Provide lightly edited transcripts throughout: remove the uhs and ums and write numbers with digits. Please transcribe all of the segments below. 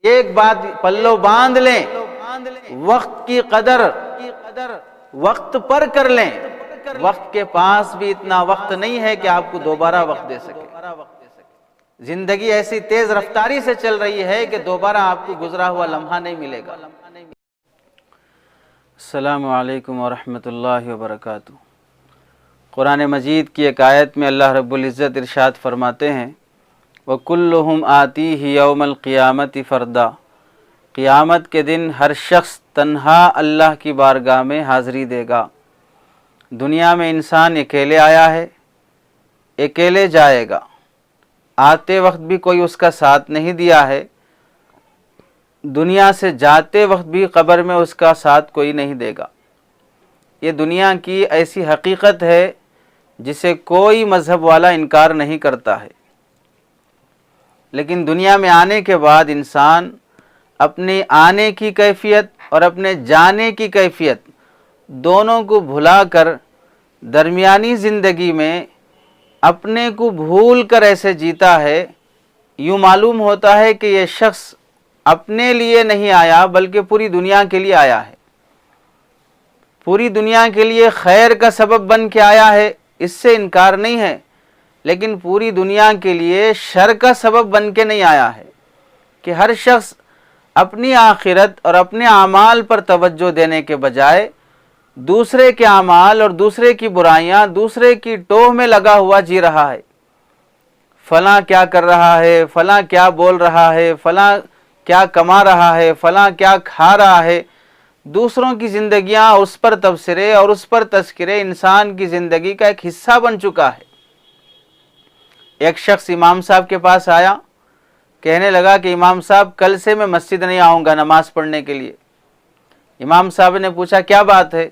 ایک بات پلو باندھ لیں، وقت کی قدر وقت پر کر لیں۔ وقت کے پاس بھی اتنا وقت نہیں ہے کہ آپ کو دوبارہ وقت دے سکے۔ زندگی ایسی تیز رفتاری سے چل رہی ہے کہ دوبارہ آپ کو گزرا ہوا لمحہ نہیں ملے گا۔ السلام علیکم ورحمۃ اللہ وبرکاتہ۔ قرآن مجید کی ایک آیت میں اللہ رب العزت ارشاد فرماتے ہیں وَكُلُّهُمْ آتِيهِ يَوْمَ الْقِيَامَةِ فَرْدًا، قیامت کے دن ہر شخص تنہا اللہ کی بارگاہ میں حاضری دے گا۔ دنیا میں انسان اکیلے آیا ہے، اکیلے جائے گا، آتے وقت بھی کوئی اس کا ساتھ نہیں دیا ہے، دنیا سے جاتے وقت بھی قبر میں اس کا ساتھ کوئی نہیں دے گا۔ یہ دنیا کی ایسی حقیقت ہے جسے کوئی مذہب والا انکار نہیں کرتا ہے، لیکن دنیا میں آنے کے بعد انسان اپنے آنے کی کیفیت اور اپنے جانے کی کیفیت دونوں کو بھلا کر درمیانی زندگی میں اپنے کو بھول کر ایسے جیتا ہے، یوں معلوم ہوتا ہے کہ یہ شخص اپنے لیے نہیں آیا بلکہ پوری دنیا کے لیے آیا ہے، پوری دنیا کے لیے خیر کا سبب بن کے آیا ہے، اس سے انکار نہیں ہے، لیکن پوری دنیا کے لیے شر کا سبب بن کے نہیں آیا ہے کہ ہر شخص اپنی آخرت اور اپنے اعمال پر توجہ دینے کے بجائے دوسرے کے اعمال اور دوسرے کی برائیاں دوسرے کی ٹوہ میں لگا ہوا جی رہا ہے۔ فلاں کیا کر رہا ہے، فلاں کیا بول رہا ہے، فلاں کیا کما رہا ہے، فلاں کیا کھا رہا ہے، دوسروں کی زندگیاں اس پر تبصرے اور اس پر تذکرے انسان کی زندگی کا ایک حصہ بن چکا ہے۔ ایک شخص امام صاحب کے پاس آیا، کہنے لگا کہ امام صاحب کل سے میں مسجد نہیں آؤں گا نماز پڑھنے کے لیے۔ امام صاحب نے پوچھا کیا بات ہے؟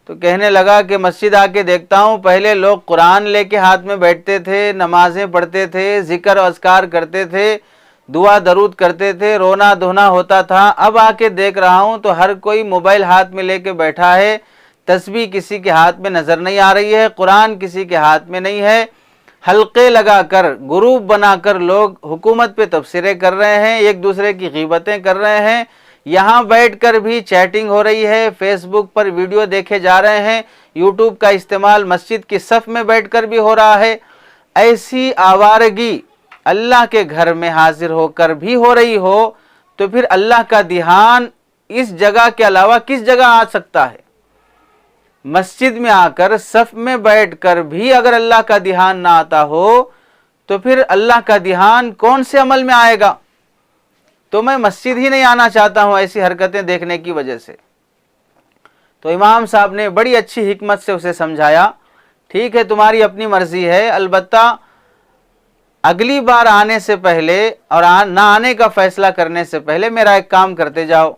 تو کہنے لگا کہ مسجد آ کے دیکھتا ہوں پہلے لوگ قرآن لے کے ہاتھ میں بیٹھتے تھے، نمازیں پڑھتے تھے، ذکر و اذکار کرتے تھے، دعا درود کرتے تھے، رونا دھونا ہوتا تھا، اب آ کے دیکھ رہا ہوں تو ہر کوئی موبائل ہاتھ میں لے کے بیٹھا ہے، تسبیح کسی کے ہاتھ میں نظر نہیں آ رہی ہے، قرآن کسی کے ہاتھ میں نہیں ہے، حلقے لگا کر گروپ بنا کر لوگ حکومت پہ تبصرے کر رہے ہیں، ایک دوسرے کی غیبتیں کر رہے ہیں، یہاں بیٹھ کر بھی چیٹنگ ہو رہی ہے، فیس بک پر ویڈیو دیکھے جا رہے ہیں، یوٹیوب کا استعمال مسجد کی صف میں بیٹھ کر بھی ہو رہا ہے۔ ایسی آوارگی اللہ کے گھر میں حاضر ہو کر بھی ہو رہی ہو تو پھر اللہ کا دھیان اس جگہ کے علاوہ کس جگہ آ سکتا ہے؟ مسجد میں آ کر صف میں بیٹھ کر بھی اگر اللہ کا دھیان نہ آتا ہو تو پھر اللہ کا دھیان کون سے عمل میں آئے گا؟ تو میں مسجد ہی نہیں آنا چاہتا ہوں ایسی حرکتیں دیکھنے کی وجہ سے۔ تو امام صاحب نے بڑی اچھی حکمت سے اسے سمجھایا، ٹھیک ہے تمہاری اپنی مرضی ہے، البتہ اگلی بار آنے سے پہلے اور نہ آنے کا فیصلہ کرنے سے پہلے میرا ایک کام کرتے جاؤ۔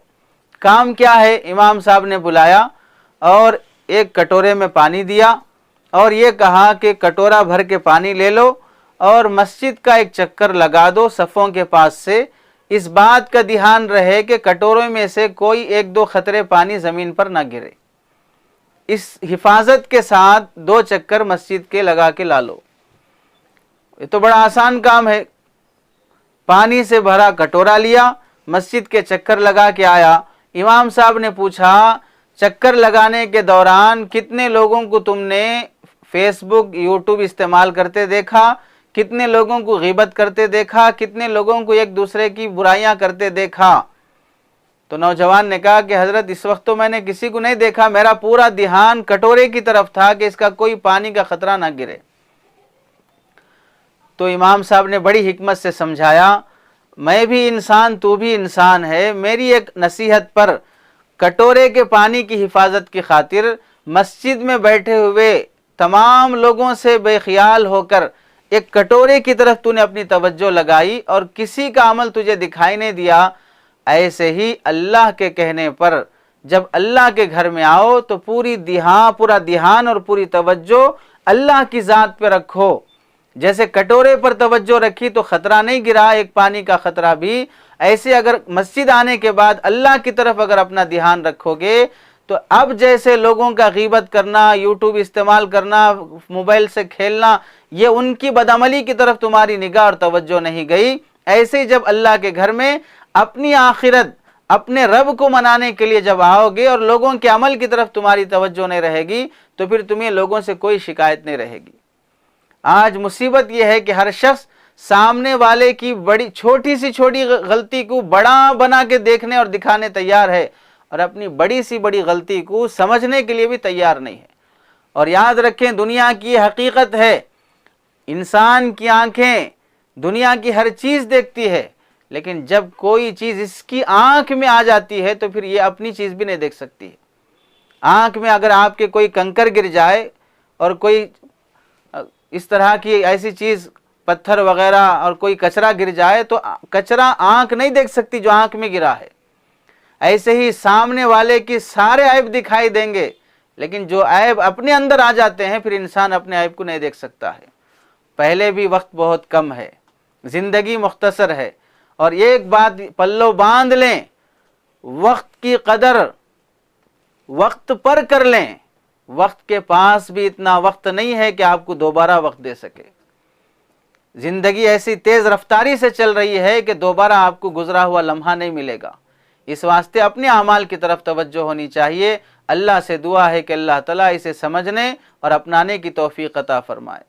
کام کیا ہے؟ امام صاحب نے بلایا اور ایک کٹورے میں پانی دیا اور یہ کہا کہ کٹورا بھر کے پانی لے لو اور مسجد کا ایک چکر لگا دو صفوں کے پاس سے، اس بات کا دھیان رہے کہ کٹوروں میں سے کوئی ایک دو قطرے پانی زمین پر نہ گرے، اس حفاظت کے ساتھ 2 چکر مسجد کے لگا کے لا لو۔ یہ تو بڑا آسان کام ہے، پانی سے بھرا کٹورا لیا، مسجد کے چکر لگا کے آیا۔ امام صاحب نے پوچھا چکر لگانے کے دوران کتنے لوگوں کو تم نے فیس بک یوٹیوب استعمال کرتے دیکھا، کتنے لوگوں کو غیبت کرتے دیکھا، کتنے لوگوں کو ایک دوسرے کی برائیاں کرتے دیکھا؟ تو نوجوان نے کہا کہ حضرت اس وقت تو میں نے کسی کو نہیں دیکھا، میرا پورا دھیان کٹورے کی طرف تھا کہ اس کا کوئی پانی کا خطرہ نہ گرے۔ تو امام صاحب نے بڑی حکمت سے سمجھایا، میں بھی انسان تو بھی انسان ہے، میری ایک نصیحت پر کٹورے کے پانی کی حفاظت کی خاطر مسجد میں بیٹھے ہوئے تمام لوگوں سے بے خیال ہو کر ایک کٹورے کی طرف تو نے اپنی توجہ لگائی اور کسی کا عمل تجھے دکھائی نہیں دیا۔ ایسے ہی اللہ کے کہنے پر جب اللہ کے گھر میں آؤ تو پورا دھیان اور پوری توجہ اللہ کی ذات پہ رکھو۔ جیسے کٹورے پر توجہ رکھی تو خطرہ نہیں گرا، ایک پانی کا خطرہ بھی، ایسے اگر مسجد آنے کے بعد اللہ کی طرف اگر اپنا دھیان رکھو گے تو اب جیسے لوگوں کا غیبت کرنا، یوٹیوب استعمال کرنا، موبائل سے کھیلنا، یہ ان کی بدعملی کی طرف تمہاری نگاہ اور توجہ نہیں گئی، ایسے ہی جب اللہ کے گھر میں اپنی آخرت اپنے رب کو منانے کے لیے جب آؤ گے اور لوگوں کے عمل کی طرف تمہاری توجہ نہیں رہے گی تو پھر تمہیں لوگوں سے کوئی شکایت نہیں رہے گی۔ آج مصیبت یہ ہے کہ ہر شخص سامنے والے کی بڑی چھوٹی سی چھوٹی غلطی کو بڑا بنا کے دیکھنے اور دکھانے تیار ہے، اور اپنی بڑی سی بڑی غلطی کو سمجھنے کے لیے بھی تیار نہیں ہے۔ اور یاد رکھیں، دنیا کی حقیقت ہے، انسان کی آنکھیں دنیا کی ہر چیز دیکھتی ہے، لیکن جب کوئی چیز اس کی آنکھ میں آ جاتی ہے تو پھر یہ اپنی چیز بھی نہیں دیکھ سکتی ہے۔ آنکھ میں اگر آپ کے کوئی کنکر گر جائے اور کوئی اس طرح کی ایسی چیز پتھر وغیرہ اور کوئی کچرا گر جائے تو کچرا آنکھ نہیں دیکھ سکتی جو آنکھ میں گرا ہے۔ ایسے ہی سامنے والے کی سارے عیب دکھائی دیں گے، لیکن جو عیب اپنے اندر آ جاتے ہیں پھر انسان اپنے عیب کو نہیں دیکھ سکتا ہے۔ پہلے بھی وقت بہت کم ہے، زندگی مختصر ہے، اور ایک بات پلو باندھ لیں، وقت کی قدر وقت پر کر لیں۔ وقت کے پاس بھی اتنا وقت نہیں ہے کہ آپ کو دوبارہ وقت دے سکے۔ زندگی ایسی تیز رفتاری سے چل رہی ہے کہ دوبارہ آپ کو گزرا ہوا لمحہ نہیں ملے گا۔ اس واسطے اپنے اعمال کی طرف توجہ ہونی چاہیے۔ اللہ سے دعا ہے کہ اللہ تعالیٰ اسے سمجھنے اور اپنانے کی توفیق عطا فرمائے۔